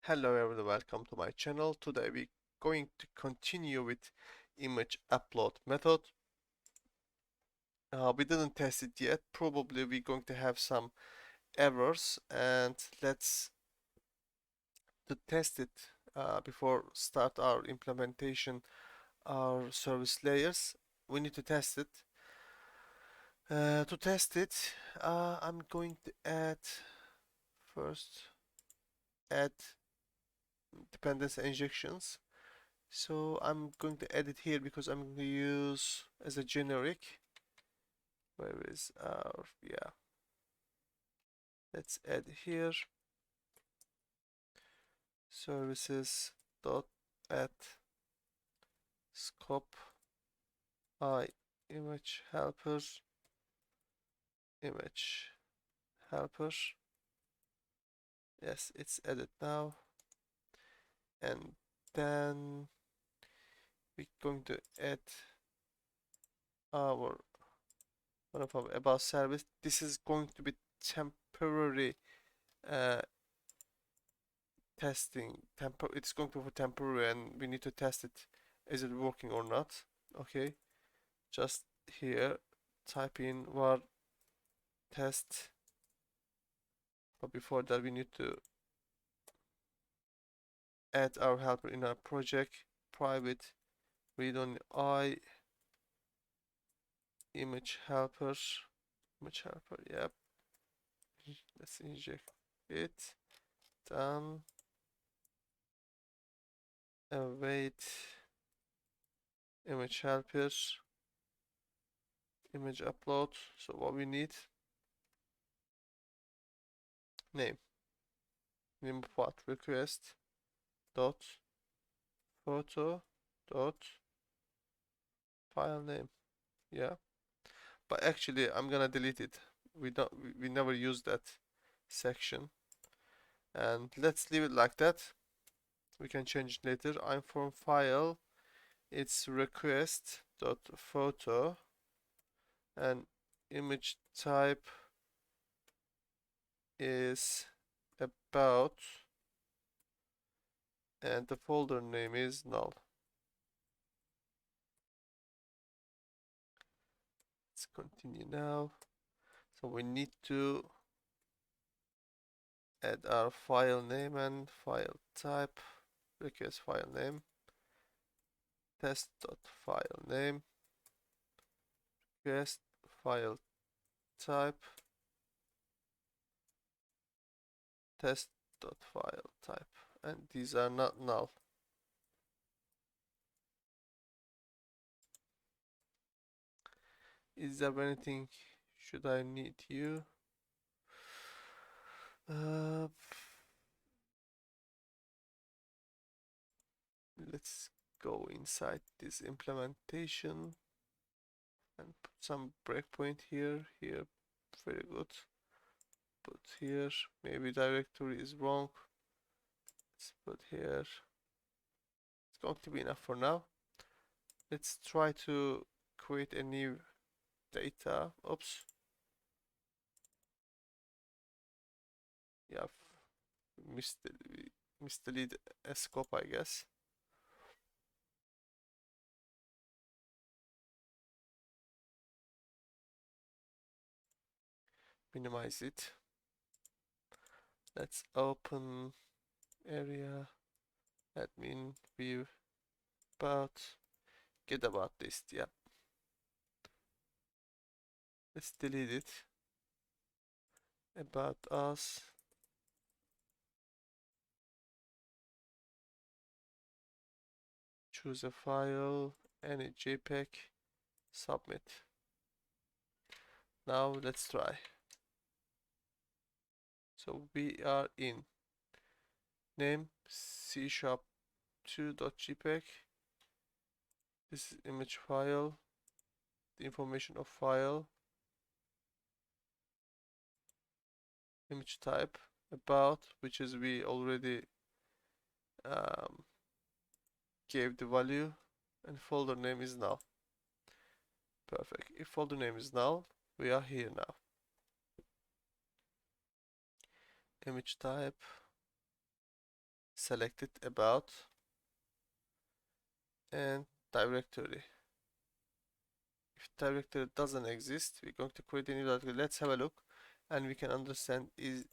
Hello everyone, welcome to my channel. Today we're going to continue with image upload method. We didn't test it yet. Probably we're going to have some errors, and let's to test it before start our implementation, our service layers. We need to test it. To test it, I'm going to add dependency injections. So I'm going to add it here because I'm going to use as a generic. Where is our, yeah, let's add here services dot add scope I image helper image helper. Yes, it's added now. And then we're going to add our one of our about service. This is going to be temporary uh, testing. It's going to be temporary, and we need to test it. Is it working or not? Okay, just here type in var test, but before that we need to add our helper in our project. Private read only I image helper, yep. Let's inject it. Done. Await image helper, image upload. So what we need, name of what, request dot photo dot file name. Yeah, but actually I'm gonna delete it. We never use that section, and let's leave it like that. We can change it later. Inform file, it's request dot photo, and image type is about, and the folder name is null. Let's continue now. So we need to add our file name and file type, request file name, test.file name, request file type, test.file type, and these are not null. Is there anything should I need you? Let's go inside this implementation and put some breakpoint here, very good. Put here, maybe directory is wrong. Let's put here. It's going to be enough for now. Let's try to create a new data. Oops. Yeah, misdelete a scope, I guess. Minimize it. Let's open area, admin, view, about, get about list. Yeah. Let's delete it. About us. Choose a file, any JPEG, submit. Now let's try. So we are in name c#2.jpg. This is image file, the information of file, image type, about, which is we already gave the value, and folder name is null. Perfect. If folder name is null, we are here now. Image type, selected about and directory. If directory doesn't exist, we're going to create a new directory. Let's have a look and we can understand if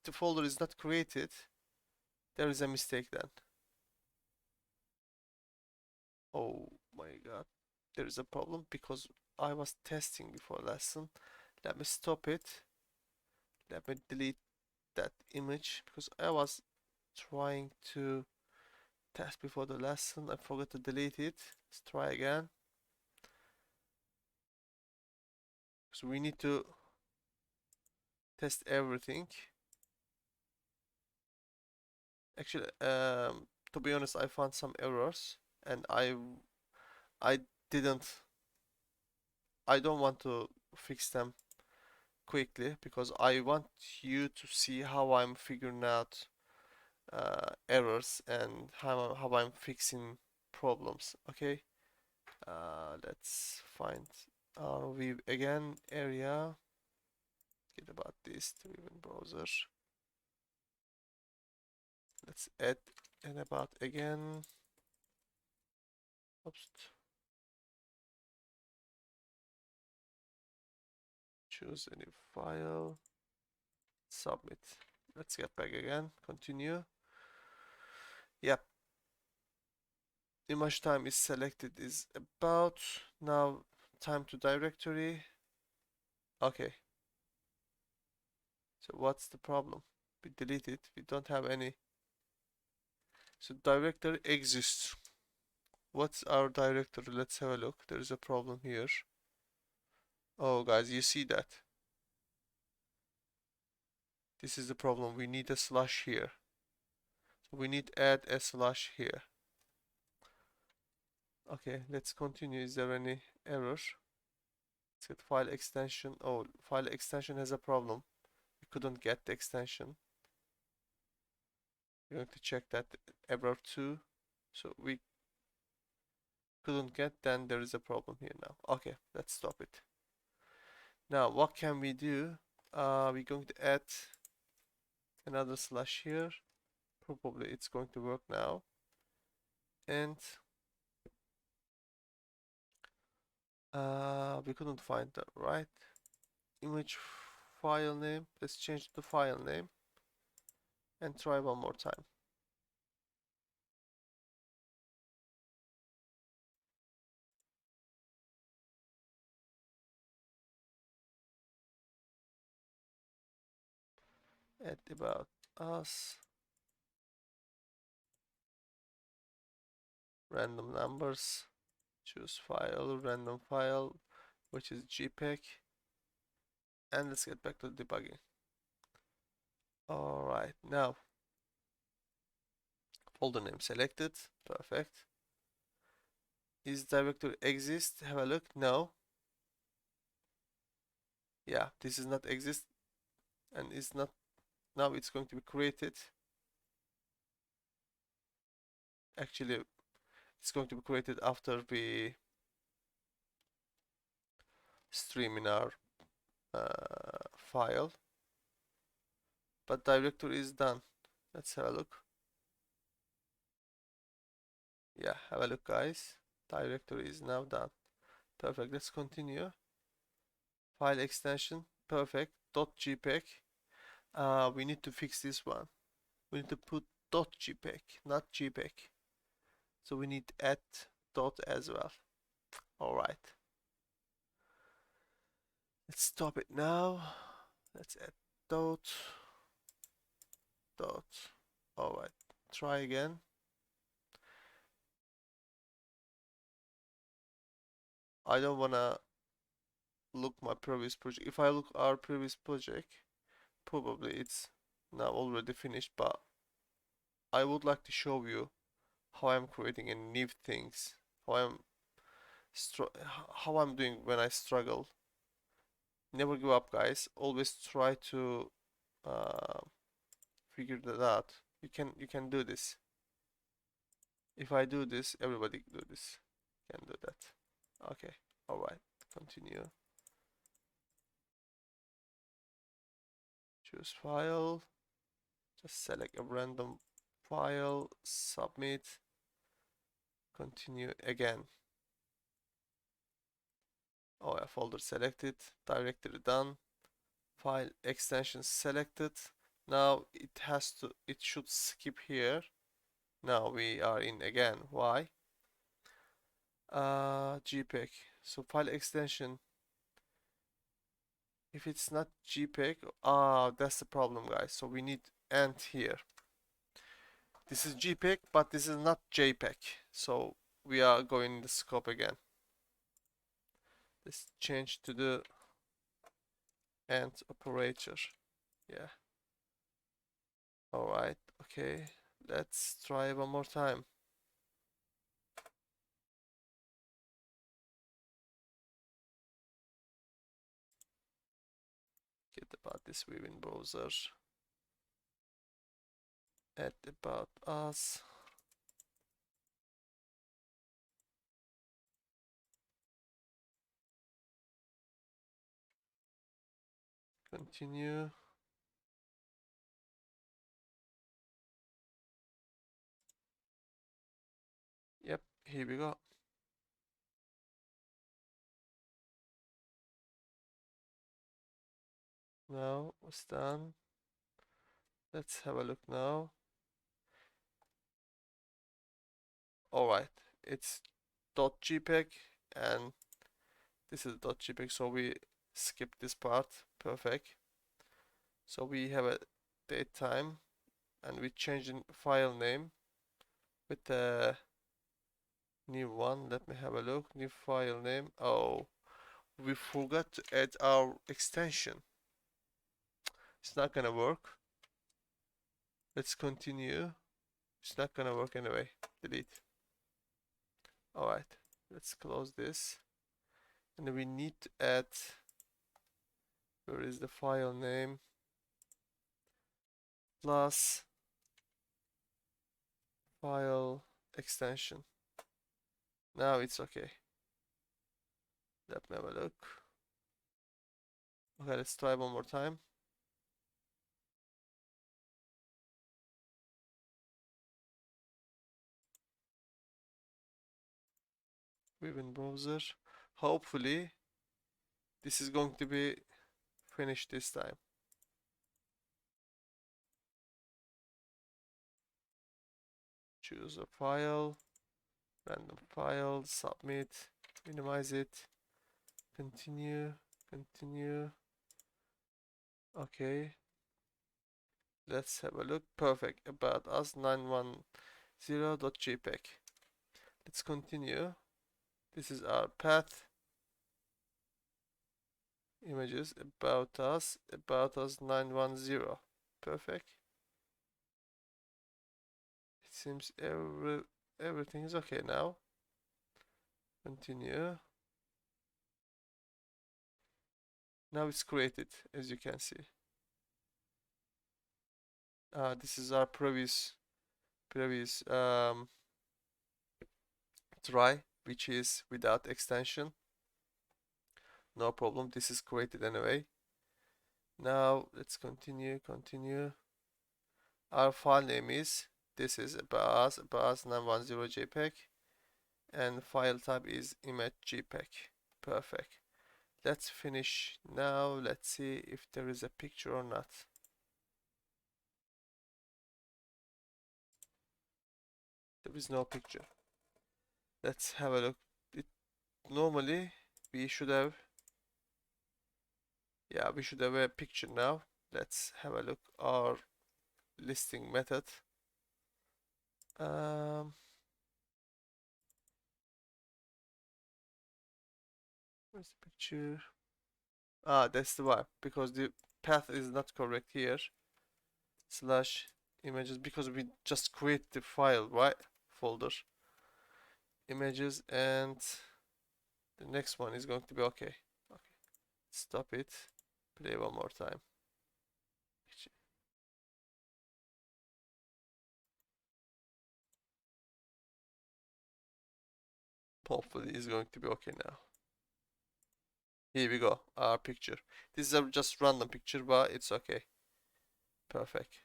the folder is not created, there is a mistake then. Oh my god, there is a problem because I was testing before lesson. Let me stop it. Let me delete that image because I was trying to test before the lesson. I forgot to delete it. Let's try again. So we need to test everything. Actually, to be honest, I found some errors and I didn't I don't want to fix them quickly because I want you to see how I'm figuring out errors and how I'm fixing problems. Okay, let's find our view again area. Get about this to even browser. Let's add an about again. Oops. Choose a new file. Submit. Let's get back again. Continue. Yep. Image time is selected is about. Now time to directory. Okay. So what's the problem? We delete it. We don't have any. So directory exists. What's our directory? Let's have a look. There is a problem here. Oh guys, you see that? This is the problem. We need a slash here. So we need add a slash here. Okay, let's continue. Is there any error? Let's get file extension. Oh, file extension has a problem. We couldn't get the extension. We're going to check that error too. So we couldn't get, then there is a problem here now. Okay, let's stop it. Now, what can we do? We're going to add another slash here. Probably it's going to work now. And we couldn't find the right image file name. Let's change the file name and try one more time. Add about us, random numbers, choose file, random file, which is JPEG, and let's get back to debugging. Alright, now folder name selected, perfect. Is directory exist? Have a look. No. Yeah, this is not exist and it's not. Now it's going to be created. Actually, it's going to be created after we stream in our file, but directory is done. Let's have a look. Yeah, have a look guys. Directory is now done. Perfect. Let's continue. File extension. Perfect. .jpeg. We need to fix this one. We need to put .jpeg, not JPEG. So we need add dot as well. Alright. Let's stop it now. Let's add dot. Alright. Try again. I don't wanna look my previous project. If I look our previous project, probably it's now already finished, but I would like to show you how I'm creating a new things, how I'm doing when I struggle. Never give up guys, always try to uh, figure that out. You can do this. If I do this, everybody do this. Can do that. Okay, alright, continue. Choose file, Just select a random file, submit, continue again. Oh, yeah, folder selected, directory done, file extension selected. Now it should skip here. Now we are in again. Why? JPEG. So file extension. If it's not JPEG, that's the problem, guys. So we need and here. This is JPEG, but this is not JPEG. So we are going in the scope again. Let's change to the AND operator. Yeah. Alright, okay. Let's try one more time. Get about this viewing browser. Add about us. Continue. Yep, here we go. Now it's done. Let's have a look now. Alright, it's .jpeg and this is .jpeg, so we skip this part. Perfect. So we have a date time and we change the file name with the new one. Let me have a look. New file name. Oh, we forgot to add our extension. It's not gonna work. Let's continue. It's not gonna work anyway. Delete. Alright, let's close this. And we need to add, where is the file name? Plus file extension. Now it's okay. Let me have a look. Okay, let's try one more time. Within browser. Hopefully this is going to be finished this time. Choose a file, random file, submit, minimize it, continue, continue. Okay, let's have a look. Perfect. About us 910.jpg. Let's continue. This is our path. Images about us 910. Perfect. It seems everything is okay now. Continue. Now it's created, as you can see. This is our previous try, which is without extension. No problem, this is created anyway. Now let's continue. Our file name is, this is about us 910.jpg, and file type is image JPEG. Perfect. Let's finish now. Let's see if there is a picture or not. There is no picture. Let's have a look. Normally we should have, yeah, we should have a picture now. Let's have a look our listing method. Where's the picture? That's the one, because the path is not correct here. Slash images, because we just create the file, right? Folder images, and the next one is going to be okay. Stop it, play one more time. Hopefully it's going to be okay now. Here we go, our picture. This is a just random picture, but it's okay. Perfect.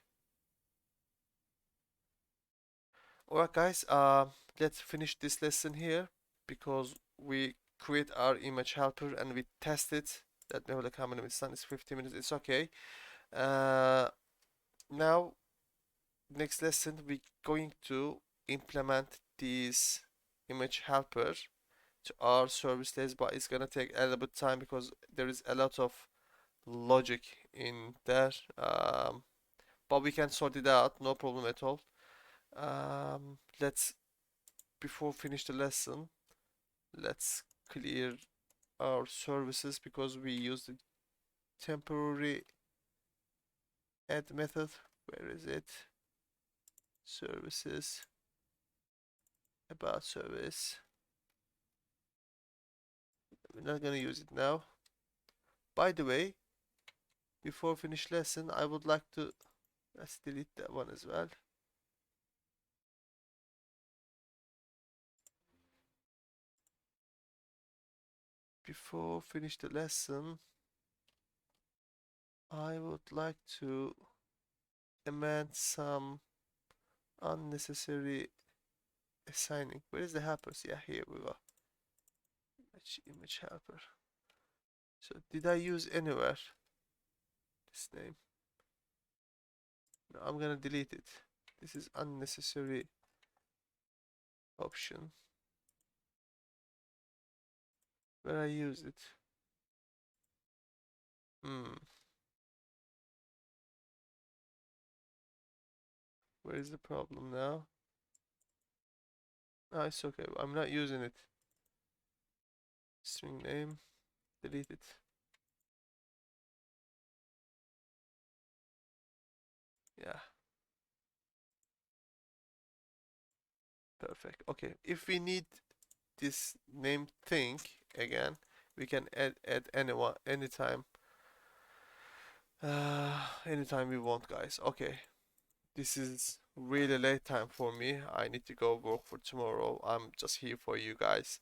Alright guys, let's finish this lesson here because we create our image helper and we test it. Let me have a look how many minutes done. It's 50 minutes. It's okay. Uh, Now next lesson we're going to implement this image helper to our service list, but it's gonna take a little bit time because there is a lot of logic in there. But we can sort it out, no problem at all. Let's before finish the lesson, let's clear our services because we use the temporary add method. Where is it? Services, about service. We're not gonna use it now. By the way, before finish lesson, I would like to let's delete that one as well. Before finish the lesson, I would like to amend some unnecessary assigning. Where is the helpers? Yeah, here we go. Image helper. So did I use anywhere this name? No, I'm gonna delete it. This is unnecessary option. Where I use it. Where is the problem now? Ah, it's okay. I'm not using it. String name. Delete it. Yeah. Perfect. Okay. If we need this name thing again, we can add anyone anytime. Anytime we want, guys. Okay. This is really late time for me. I need to go work for tomorrow. I'm just here for you guys.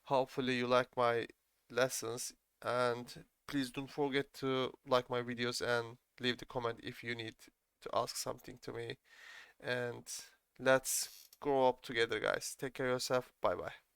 Hopefully you like my lessons, and please don't forget to like my videos and leave the comment if you need to ask something to me. And let's grow up together, guys. Take care of yourself. Bye bye.